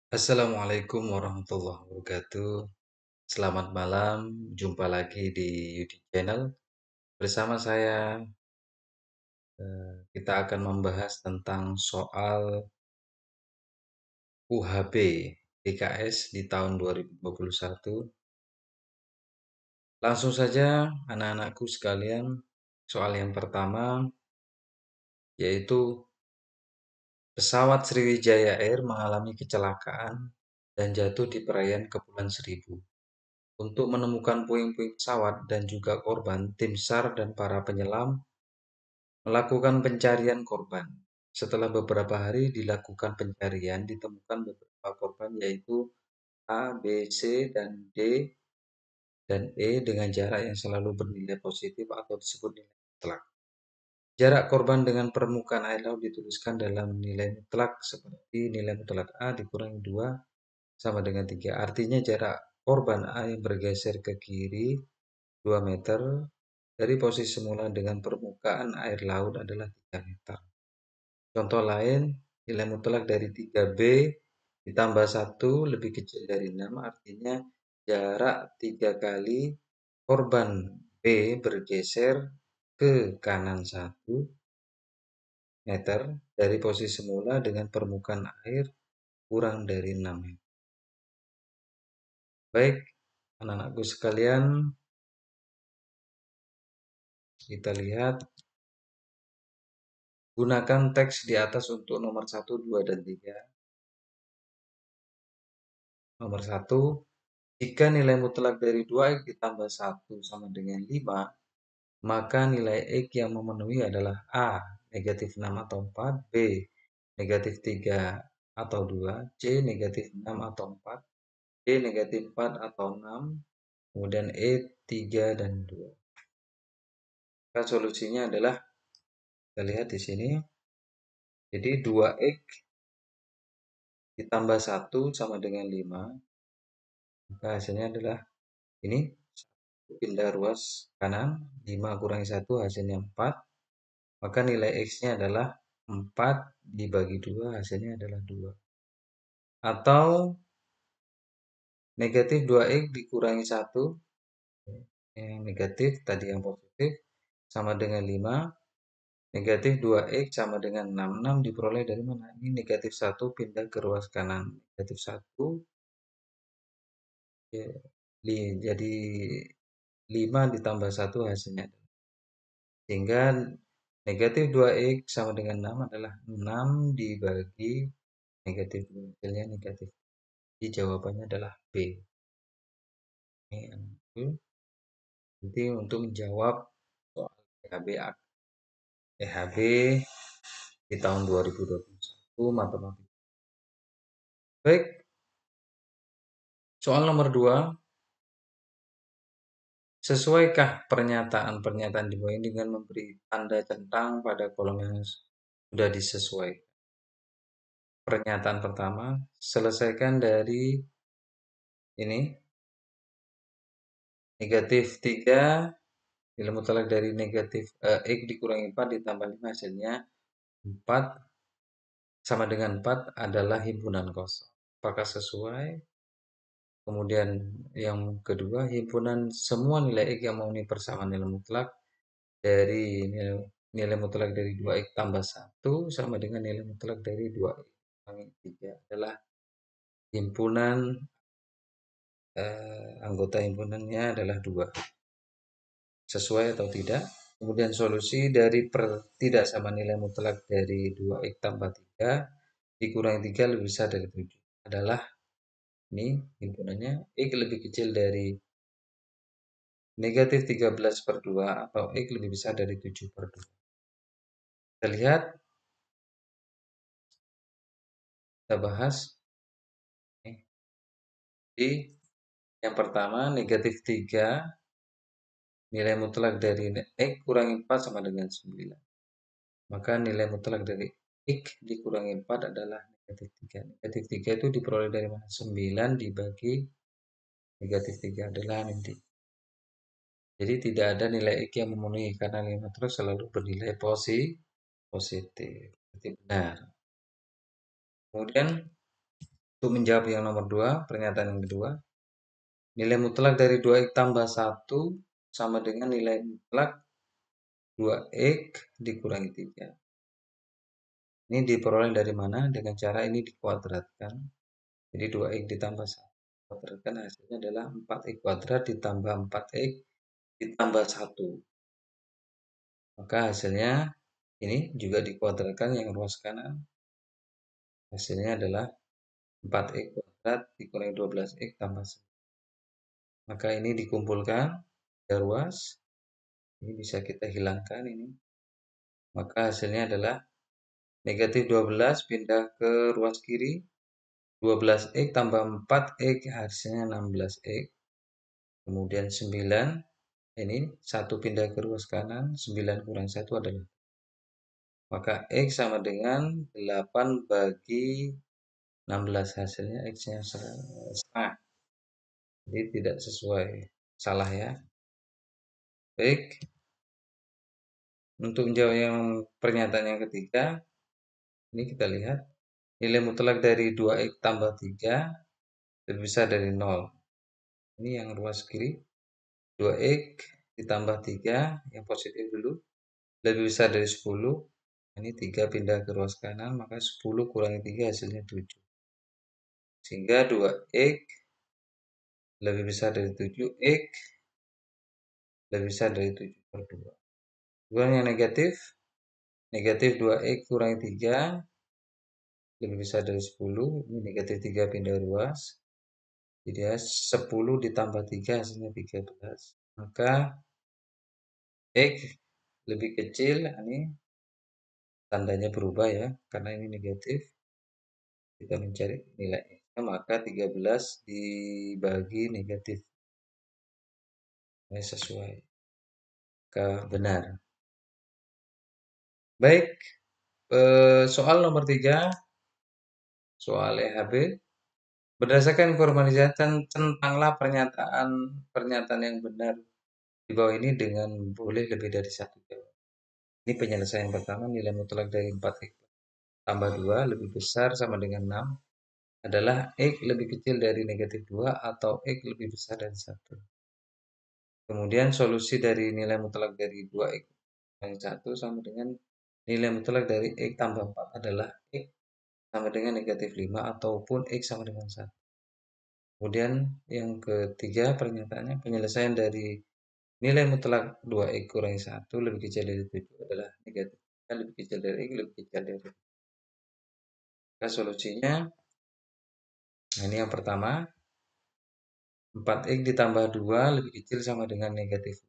Assalamualaikum warahmatullahi wabarakatuh. Selamat malam, jumpa lagi di YouTube channel. Bersama saya, kita akan membahas tentang soal UHB PKS di tahun 2021. Langsung saja, anak-anakku sekalian, soal yang pertama yaitu pesawat Sriwijaya Air mengalami kecelakaan dan jatuh di perairan Kepulauan Seribu. Untuk menemukan puing-puing pesawat dan juga korban, tim SAR dan para penyelam melakukan pencarian korban. Setelah beberapa hari dilakukan pencarian, ditemukan beberapa korban yaitu A, B, C, dan D, dan E dengan jarak yang selalu bernilai positif atau disebut nilai mutlak. Jarak korban dengan permukaan air laut dituliskan dalam nilai mutlak seperti nilai mutlak A dikurangi 2 sama dengan 3. Artinya jarak korban A yang bergeser ke kiri 2 meter dari posisi semula dengan permukaan air laut adalah 3 meter. Contoh lain, nilai mutlak dari 3B ditambah 1 lebih kecil dari 6, artinya jarak 3 kali korban B bergeser ke kanan 1 meter dari posisi semula dengan permukaan air kurang dari 6 meter. Baik, anak-anakku sekalian, kita lihat. Gunakan teks di atas untuk nomor 1, 2, dan 3. Nomor 1, jika nilai mutlak dari 2x ditambah 1 sama dengan 5, maka nilai X yang memenuhi adalah A, negatif 6 atau 4, B, negatif 3 atau 2, C, negatif 6 atau 4, D, negatif 4 atau 6, kemudian E, 3 dan 2. Maka solusinya adalah, kita lihat di sini, jadi 2X ditambah 1 sama dengan 5, maka hasilnya adalah ini, pindah ruas kanan, 5 kurangi 1 hasilnya 4, maka nilai X-nya adalah 4 dibagi 2 hasilnya adalah 2. Atau negatif 2X dikurangi 1, yang negatif tadi yang positif, sama dengan 5. Negatif 2X sama dengan 6. 6 diperoleh dari mana? Ini negatif 1 pindah ke ruas kanan. Negatif 1 ya, jadi 5 ditambah 1 hasilnya. Sehingga negatif 2X sama dengan 6 adalah 6 dibagi negatif 2. Hasilnya negatif. Jadi jawabannya adalah B. Nanti untuk menjawab soal EHB di tahun 2021 matematika. Baik, soal nomor 2. Sesuaikah pernyataan-pernyataan di bawah ini dengan memberi tanda centang pada kolom yang sudah disesuaikan? Pernyataan pertama, selesaikan dari ini. Negatif 3, nilai mutlak dari negatif X dikurangi 4 ditambah 5 hasilnya 4 sama dengan 4 adalah himpunan kosong. Apakah sesuai? Kemudian yang kedua, himpunan semua nilai X yang memenuhi persamaan nilai mutlak dari nilai mutlak dari 2X tambah 1 sama dengan nilai mutlak dari 2X kurangi 3 adalah himpunan, anggota himpunannya adalah 2. Sesuai atau tidak? Kemudian solusi dari tidak sama nilai mutlak dari 2X tambah 3 dikurangi 3 lebih besar dari 7 adalah ini himpunannya X lebih kecil dari negatif 13/2 atau X lebih besar dari 7/2. Kita lihat, kita bahas. Jadi yang pertama negatif 3 nilai mutlak dari X kurangi 4 sama dengan 9. Maka nilai mutlak dari X dikurangi 4 adalah negatif 3. Negatif 3 itu diperoleh dari mana? 9 dibagi negatif 3 adalah nanti. Jadi tidak ada nilai X yang memenuhi karena nilai mutlak selalu bernilai positif. Berarti benar. Kemudian Untuk menjawab yang nomor 2, pernyataan yang kedua, nilai mutlak dari 2x tambah 1 sama dengan nilai mutlak 2x dikurangi 3. Ini diperoleh dari mana? Dengan cara ini dikuadratkan. Jadi 2x ditambah 1 kuadratkan hasilnya adalah 4x kuadrat ditambah 4x ditambah 1. Maka hasilnya ini juga dikuadratkan yang ruas kanan. Hasilnya adalah 4x kuadrat dikurangi 12x tambah 1. Maka ini dikumpulkan ya ruas. Ini bisa kita hilangkan ini. Maka hasilnya adalah negatif 12 pindah ke ruas kiri. 12x tambah 4x hasilnya 16x. Kemudian 9. Ini 1 pindah ke ruas kanan. 9 kurang 1 adalah. Maka x sama dengan 8 bagi 16. Hasilnya x-nya setengah. Jadi tidak sesuai. Salah ya. Baik. Untuk menjawab yang pernyataan yang ketiga, ini kita lihat nilai mutlak dari 2x tambah 3 lebih besar dari 0. Ini yang ruas kiri. 2x ditambah 3, yang positif dulu, lebih besar dari 10. Ini 3 pindah ke ruas kanan, maka 10 kurangi 3 hasilnya 7. Sehingga 2x lebih besar dari 7x lebih besar dari 7 per 2. Kemudian yang negatif, negatif 2x kurangi 3 lebih besar dari 10. Ini negatif 3 pindah ruas. Jadi 10 ditambah 3 hasilnya 13. Maka x lebih kecil, ini tandanya berubah ya, karena ini negatif. Kita mencari nilai x-nya, maka 13 dibagi negatif. Ini sesuai. Maka benar. Baik, soal nomor 3, soal EHB. Berdasarkan informasi centanglah pernyataan yang benar di bawah ini dengan boleh lebih dari satu jawaban. Ini penyelesaian pertama, nilai mutlak dari 4x tambah 2 lebih besar sama dengan 6 adalah x lebih kecil dari negatif 2 atau x lebih besar dari 1. Kemudian solusi dari nilai mutlak dari 2x kurangi 1 sama dengan nilai mutlak dari x tambah 4 adalah x sama dengan negatif 5 ataupun x sama dengan 1. Kemudian yang ketiga pernyataannya penyelesaian dari nilai mutlak 2x kurangi 1 lebih kecil dari 7 adalah negatif. Lebih kecil dari x lebih kecil dari 7. Maka solusinya, nah ini yang pertama, 4x ditambah 2 lebih kecil sama dengan negatif.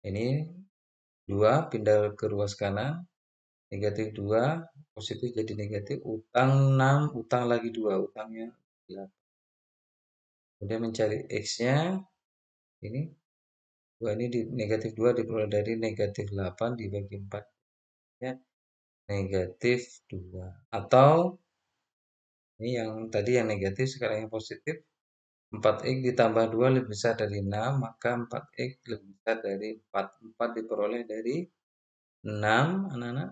Ini 2 pindah ke ruas kanan, negatif 2, positif jadi negatif, utang 6, utang lagi 2, utangnya 8. Kemudian mencari x-nya, ini 2 ini negatif 2 diperoleh dari negatif 8 dibagi 4. Ya, negatif 2. Atau, ini yang tadi yang negatif, sekarang yang positif. 4x ditambah 2 lebih besar dari 6, maka 4x lebih besar dari 4. 4 diperoleh dari 6, anak-anak.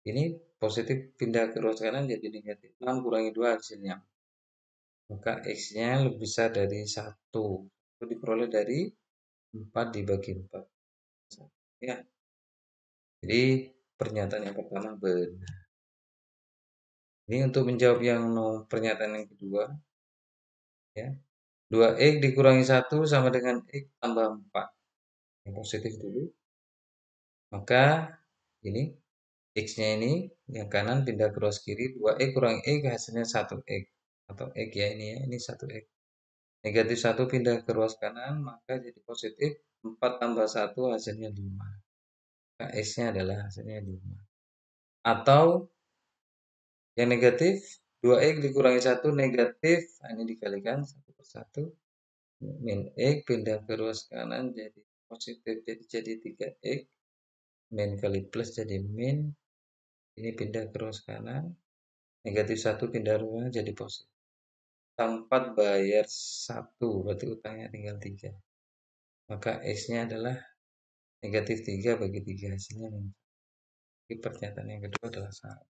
Ini positif pindah ke ruas kanan jadi negatif. 6 kurangi 2 hasilnya. Maka x-nya lebih besar dari 1. Itu diperoleh dari 4 dibagi 4. Ya. Jadi pernyataan yang pertama benar. Ini untuk menjawab yang pernyataan yang kedua. Ya. 2x dikurangi 1 sama dengan x tambah 4. Yang positif dulu. Maka ini x-nya ini yang kanan pindah ke ruas kiri. 2x kurangi x hasilnya 1x. Atau x ya ini ya. Ini 1x. Negatif 1 pindah ke ruas kanan. Maka jadi positif. 4 tambah 1 hasilnya 5. Maka x-nya adalah hasilnya 5. Atau yang negatif 2x dikurangi 1 negatif. Nah, ini dikalikan 1 per 1. Min x pindah ke ruas kanan jadi positif. Jadi 3x. Min kali plus jadi min. Ini pindah ke ruas kanan. Negatif 1 pindah ruas jadi positif. Utang 4 bayar 1. Berarti utangnya tinggal 3. Maka x-nya adalah negatif 3 bagi 3 hasilnya min. Jadi pernyataan yang kedua adalah salah.